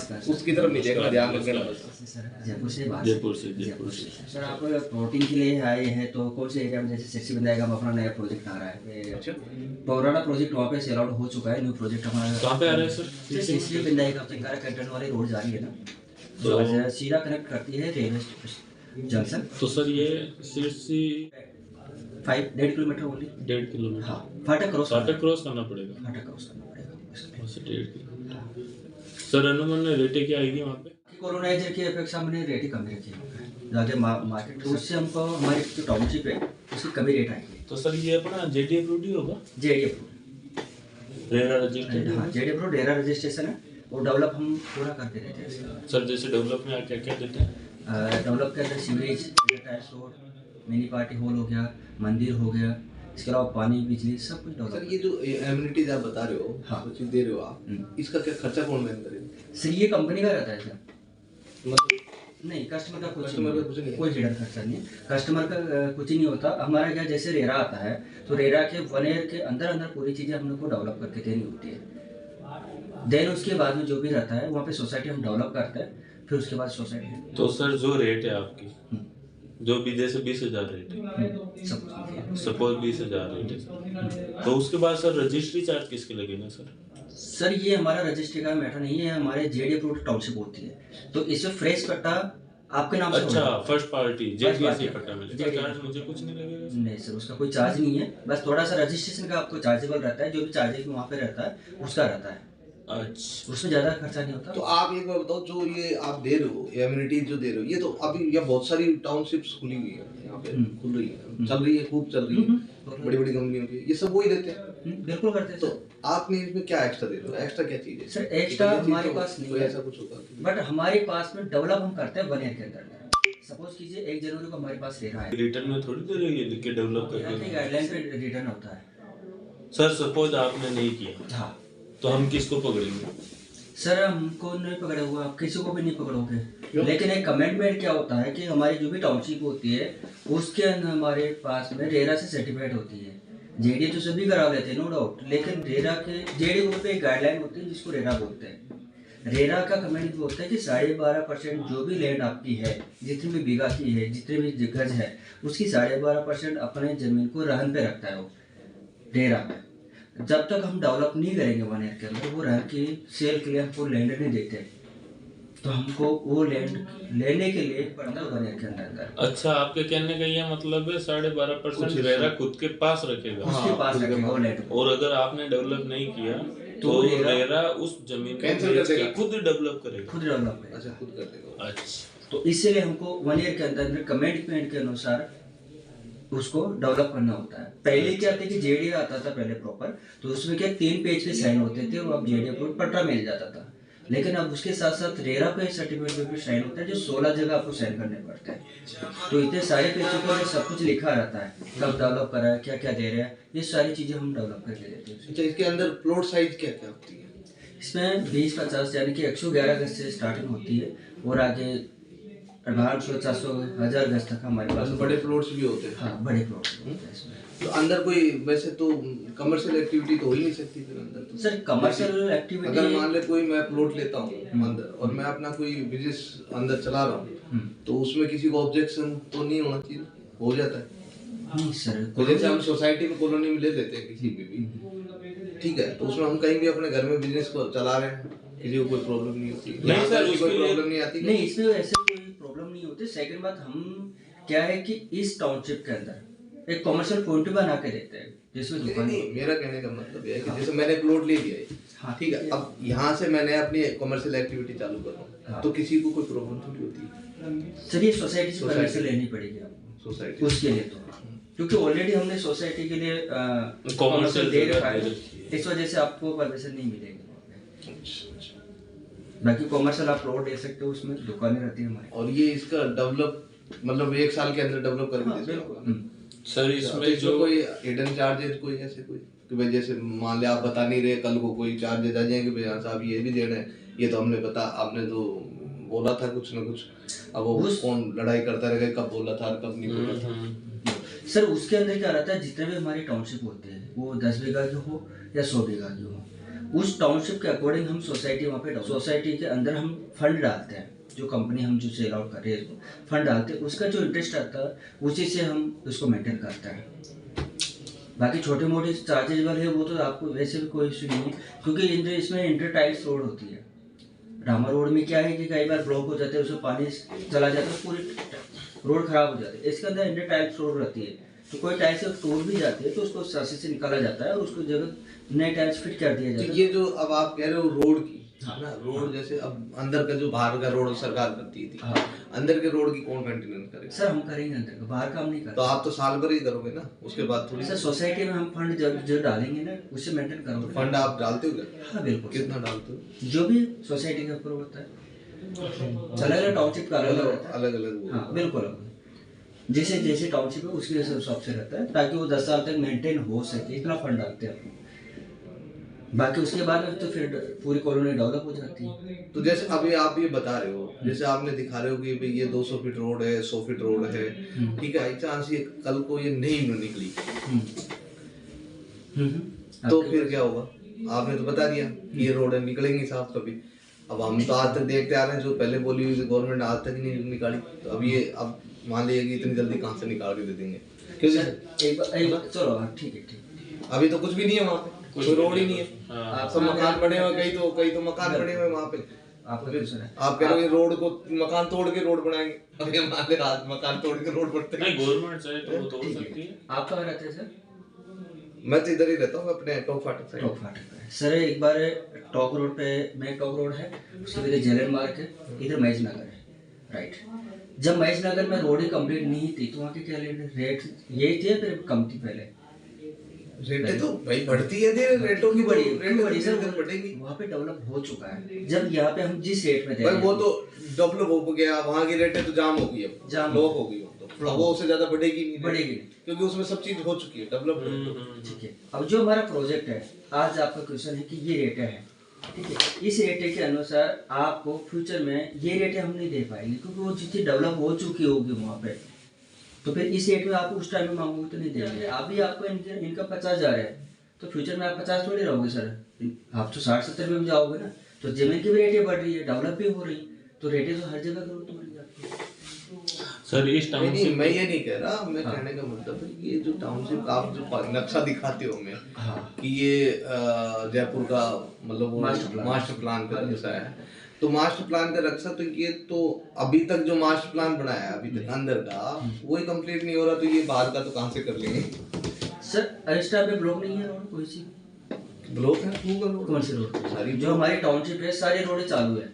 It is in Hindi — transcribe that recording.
नमस्कार सर। उसकी तरफ नहीं देखना, ध्यान रखना। सर जयपुर से बात जयपुर से। सर आप प्लॉटिंग के लिए आए हैं तो कौन से एरिया में, जैसे सेक्सी बंदाई का अपना नया प्रोजेक्ट आ रहा है, पुराना प्रोजेक्ट वहाँ पे सेल आउट हो चुका है, न्यू प्रोजेक्ट हमारा कहाँ पे आ रहा है सर? सेक्सी बंदाई का चिंकारा कैंटन वाली रोड जा रही है ना, तो सीधा कनेक्ट करती है रेलवे जंक्शन। तो सर ये सिरसी 1.5 किलोमीटर ओनली। 1.5 किलोमीटर। हाँ, फाटक क्रॉस करना पड़ेगा। फाटक क्रॉस करना पड़ेगा। वहाँ से 1.5 किलोमीटर। सर अनुमान रेटें क्या आएगी वहाँ पे? कोरोनाइजर की अपेक्षा हमने रेट ही कम रखी है, ज़्यादा मार्केट, तो उससे हमको हमारी जो टाउनशिप है उसकी कमी रेट आएगी। तो सर ये अपना जेडी अप्रूव्ड ही होगा? JD approved, RERA registered. हाँ जेडी अप्रूव्ड, रेरा रजिस्ट्रेशन है, और डेवलप हम पूरा करते रहते हैं। सर जैसे डेवलप में क्या क्या देते हैं? डेवलप के अंदर sewerage, tiles road, mini party hall हो गया, मंदिर हो गया, इसके अलावा पानी, बिजली, सब कुछ डेवलप। सर ये जो एमिनिटीज आप बता रहे हो, हाँ, जो चीज दे रहे हो आप, इसका क्या खर्चा कौन वहन करेगा? सर ये कंपनी का रहता है सर, मतलब नहीं कस्टमर का कुछ कस्टमर का कुछ नहीं है। कोई हिडन खर्चा नहीं है, कस्टमर का कुछ ही नहीं होता। हमारा क्या, जैसे रेरा आता है तो रेरा के 1 ईयर के अंदर अंदर पूरी चीज़ें हम लोग को डेवलप करके देनी होती है। देन उसके बाद में जो भी रहता है वहाँ पे सोसाइटी हम डेवलप करते हैं, फिर उसके बाद सोसाइटी। तो सर जो रेट है आपकी, जो भी जैसे 20,000 रेट है, सब सपोज 20,000 रेट है, तो उसके बाद सर रजिस्ट्री चार्ज किसके लगेगा सर? सर ये हमारा रजिस्ट्री का मैटर नहीं है, हमारे जेडी अप्रूव्ड टाउनशिप होती है, तो इसमें फ्रेश पट्टा आपके नाम से अच्छा, होगा। फर्स्ट पार्टी जेडीसी पट्टा मिलेगा, JDC चार्ज मुझे कुछ नहीं लगेगा? नहीं सर, उसका कोई चार्ज नहीं है, बस थोड़ा सा रजिस्ट्रेशन का आपको चार्जेबल रहता है, जो भी चार्जेस वहाँ पे रहता है उसका रहता है, अच्छा। उसमें ज़्यादा खर्चा नहीं होता। तो आप एक बार बताओ, जो ये आप दे रहे हो एमिनिटीज जो दे रहे हो, ये तो अभी यहाँ बहुत सारी टाउनशिप्स खुली हुई है, यहाँ पे खुल रही है, चल रही है, खूब चल रही है, बड़ी बड़ी कंपनियों की, ये सब वही देते हैं। बिल्कुल करते हैं तो सर। आपने इसमें क्या एक्स्ट्रा दे रहे हो? एक्स्ट्रा क्या चीज है सर एक्स्ट्रा ये चीज़ हमारे तो पास नहीं कोई है, ऐसा कुछ होगा? बट हमारे पास में डेवलप हम करते हैं 1 ईयर के अंदर। सपोज कीजिए 1 जनवरी को हमारे पास रेरा है, रिटर्न में थोड़ी दे रही है, लिख के डेवलप करके। गाइडलाइन पे रिटर्न होता है। सर सपोज आपने नहीं किया, हाँ तो हम किसको पकड़ेंगे? सर हमको नहीं पकड़े हुआ, आप किसी को भी नहीं पकड़ोगे, लेकिन एक कमेंटमेंट क्या होता है कि हमारी जो भी टाउनशिप होती है उसके अंदर हमारे पास में रेरा से सर्टिफाइड होती है। जेडी तो सभी करा लेते हैं नो डाउट, लेकिन रेरा के जेडी ग्रुप पे एक गाइडलाइन होती है जिसको रेरा बोलते हैं। रेरा का कमेंट बोलता है कि 12.5% जो भी लैंड आपकी है, जितनी भी बीघा की है, जितने भी गज है, उसकी 12.5% अपने जमीन को रहन पे रखता है वो रेरा में। जब तक हम डेवलप नहीं करेंगे 1 ईयर के अंदर, वो रहन की सेल के लिए हमको लैंड नहीं देते, तो हमको वो लैंड लेने के लिए पड़ता है 1 ईयर के अंदर। अच्छा, आपके कहने का ये मतलब है 12.5% रेरा खुद के पास रखेगा, उसके पास रखेगा वो लैंड, और अगर आपने डेवलप नहीं किया तो रेरा उस जमीन को कैंसिल कर देगा, खुद डेवलप करेगा। खुद डेवलप करेगा। अच्छा, खुद कर देगा। अच्छा, तो इसीलिए हमको 1 ईयर के अंदर कमेंटमेंट के अनुसार उसको डेवलप करना होता है। पहले क्या था कि जेडी आता था पहले प्रॉपर, तो उसमें क्या 3 पेज पे साइन होते थे और अब जेडी अप्रूव्ड पट्टा मिल जाता था, लेकिन अब उसके साथ साथ रेरा पे सर्टिफिकेट पे साइन होता है, जो 16 जगह आपको साइन करने पड़ते हैं। तो इतने सारे पेजों पर सब कुछ लिखा रहता है, कब डेवलप करा है, क्या क्या दे रहे हैं, ये सारी चीजें हम डेवलप करके देते हैं। अच्छा, इसके अंदर प्लॉट साइज क्या क्या होती है? इसमें 20-50 यानी कि 111 गज से स्टार्टिंग होती है, और आगे 800, 400, 1000 गज तक हमारे पास बड़े प्लॉट्स भी होते हैं। हाँ, बड़े प्लॉट होते हैं इसमें। तो अंदर कोई वैसे तो कमर्शियल एक्टिविटी तो हो ही नहीं सकती फिर अंदर तो। सर कमर्शियल एक्टिविटी, अगर मान ले कोई मैं प्लॉट लेता हूँ अंदर और मैं अपना कोई बिजनेस अंदर चला रहा हूँ, तो उसमें किसी को ऑब्जेक्शन तो नहीं होना चाहिए? हो जाता है? नहीं सर, तो जैसे हम सोसाइटी में कॉलोनी में ले लेते हैं किसी भी, ठीक है, तो उसमें हम कहीं भी अपने घर में बिजनेस को चला रहे हैं, किसी को कोई प्रॉब्लम नहीं होती? नहीं सर, कोई प्रॉब्लम नहीं आती? नहीं, इसमें ऐसे कोई प्रॉब्लम नहीं होती। सेकंड बात, हम क्या है कि इस टाउनशिप के अंदर एक कमर्शियल पॉइंट बना के देते हैं, जिसमें दुकान। नहीं, मेरा कहने का मतलब ये है कि जैसे मैंने प्लॉट ले लिया है, हाँ, ठीक है, अब यहाँ से मैंने अपनी कमर्शियल एक्टिविटी चालू कर रहा हूँ, तो किसी को कोई प्रॉब्लम थोड़ी होती है? सर ये सोसाइटी से परमिशन लेनी पड़ेगी आपको सोसाइटी उसके लिए, तो क्योंकि ऑलरेडी हमने सोसाइटी के लिए कॉमर्शियल दे रखा है, इस वजह से आपको परमिशन नहीं मिलेगी। बाकी कॉमर्शियल आप प्लॉट दे सकते हो, उसमें दुकानें रहती है हमारी। और ये इसका डेवलप मतलब 1 साल के अंदर डेवलप करके हाँ, दे बिल्कुल। सर तो इसमें जो कोई हिडन चार्जेस कोई ऐसे कोई कि भाई जैसे मान ले आप बता नहीं रहे, कल को कोई चार्जेस आ जाएंगे भाई हाँ साहब ये भी देना है, ये तो हमने बता आपने तो बोला था कुछ ना कुछ, अब वो कौन लड़ाई करता रहेगा कब बोला था कब नहीं बोला था? सर उसके अंदर क्या रहता है, जितने भी हमारी टाउनशिप होते हैं वो 10 बीघा की हो या 100 बीघा की हो, उस टाउनशिप के अकॉर्डिंग हम सोसाइटी वहाँ पे सोसाइटी के अंदर हम फंड डालते हैं, जो कंपनी हम जो सेल आउट कर रहे हैं फंड डालते हैं, उसका जो इंटरेस्ट आता है उसी से हम उसको मेंटेन करते हैं। बाकी छोटे मोटे चार्जेज वाले वो तो आपको वैसे भी कोई इशू नहीं है, क्योंकि इसमें इंटर टाइल्स रोड होती है। रामा रोड में क्या है कि कई बार ब्लॉक हो जाते हैं, उसमें पानी चला जाता है, पूरी रोड खराब हो जाती है। इसके अंदर इंटर टाइल्स रोड रहती है, तो कोई टाइल्स से टूट भी जाती है तो उसको सासी से निकाला जाता है और उसको जगह नए टाइल्स फिट कर दिया जाता है। ये जो अब आप कह रहे हो रोड की, हाँ ना, रोड जैसे अब अंदर का जो बाहर का रोड सरकार करती थी, हाँ। अंदर के रोड की कौन मेंटेनेंस करेगा? सर हम करेंगे अंदर का, बाहर काम नहीं तो करते। आप तो साल भर ही करोगे ना, उसके बाद थोड़ी। सर सोसाइटी में हम फंड जो डालेंगे ना उससे मेंटेन करोगे। फंड आप डालते हो क्या? हाँ बिल्कुल। कितना डालते हो? जो भी सोसाइटी के ऊपर होता है, चला गया टाउनशिप का अलग अलग अलग। हाँ बिल्कुल, जैसे जैसे टाउनशिप है उसके हिसाब से रहता है, ताकि वो 10 साल तक मेंटेन हो सके, इतना फंड डालते हैं। बाकी उसके बाद में तो फिर पूरी कॉलोनी डेवलप हो जाती है। तो जैसे अभी आप ये बता रहे हो, जैसे आपने दिखा रहे हो कि भाई ये 200 फीट रोड है, 100 फीट रोड है, ठीक है, बाई चांस ये कल को ये नहीं निकली तो फिर क्या होगा? आपने तो बता दिया कि ये रोड निकलेंगी साफ कभी। अब हम तो आज तक देखते आ रहे हैं, जो पहले बोली हुई गवर्नमेंट आज तक ही नहीं निकाली, तो अब ये अब मान लीजिए कि इतनी जल्दी कहाँ से निकाल के दे देंगे? क्योंकि एक बार चलो ठीक है अभी तो कुछ भी नहीं है वहाँ पे, कोई रोड ही नहीं है, सब मकान बने हुए, कई तो मकान बने हुए वहाँ पे। आपका क्वेश्चन है, आप कह रहे हो रोड को मकान तोड़ के रोड बनाएंगे? अभी हमारे आज मकान तोड़ के रोड बनते हैं। नहीं, गवर्नमेंट चाहे तो वो तोड़ सकती है। आप कहाँ रहते हैं सर? मैं तो इधर ही रहता हूँ, अपने टॉप फाटक साइड। टॉक फाटक पे सर, एक बार टॉक रोड पे मेन टॉक रोड है, उसके बाद जेलन मार्ग है, इधर महेश नगर है, राइट। जब महेश नगर में रोड ही कंप्लीट नहीं थी तो वहाँ के क्या रेट यही थे, फिर कम थी पहले। रेटें तो भाई बढ़ती है, धीरे रेटों की बड़ी सर बढ़ेगी। वहाँ पे डेवलप हो चुका है। जब यहाँ पे हम जिस रेट में दे भाई वो तो डेवलप हो गया, वहाँ की रेटें तो जाम हो गई, अब जाम लॉक हो गई, तो वो उससे ज्यादा बढ़ेगी नहीं, क्योंकि उसमें सब चीज हो चुकी है, डेवलप। ठीक है, अब जो हमारा प्रोजेक्ट है, आज आपका क्वेश्चन है कि ये रेटें हैं, ठीक है, इस रेटे के अनुसार आपको फ्यूचर में ये रेटें हम नहीं दे पाएंगे, क्योंकि वो चीज़ें डेवलप हो चुकी होगी वहाँ पे। तो फिर इस रेट में आपको उस टाइम में मांगोगे तो नहीं देंगे। अभी आपको इनका 50,000 है, तो फ्यूचर में आप 50 थोड़ी रहोगे सर, आप तो 60-70 में जाओगे ना। तो जमीन की भी रेटें बढ़ रही है, डेवलप भी हो रही, तो रेटें तो हर जगह ग्रोथ हो जाती है। सर इस टाउनशिप मैं ये नहीं कह रहा, मैं कहने का मतलब है कि ये जो टाउनशिप आप जो नक्शा दिखाते हो हमें, कि ये जयपुर का मतलब वो मास्टर प्लान का नक्शा है, तो मास्टर प्लान का नक्शा तो ये तो अभी तक जो मास्टर प्लान बनाया है अभी तक अंदर का वही कंप्लीट नहीं हो रहा, तो ये बाहर का तो कहाँ से कर लेंगे सर? इस टाइम पे ब्लॉक नहीं है रोड, कोई सी ब्लॉक है? कौन सी रोड? सारी जो हमारी टाउनशिप है सारी रोडें चालू है।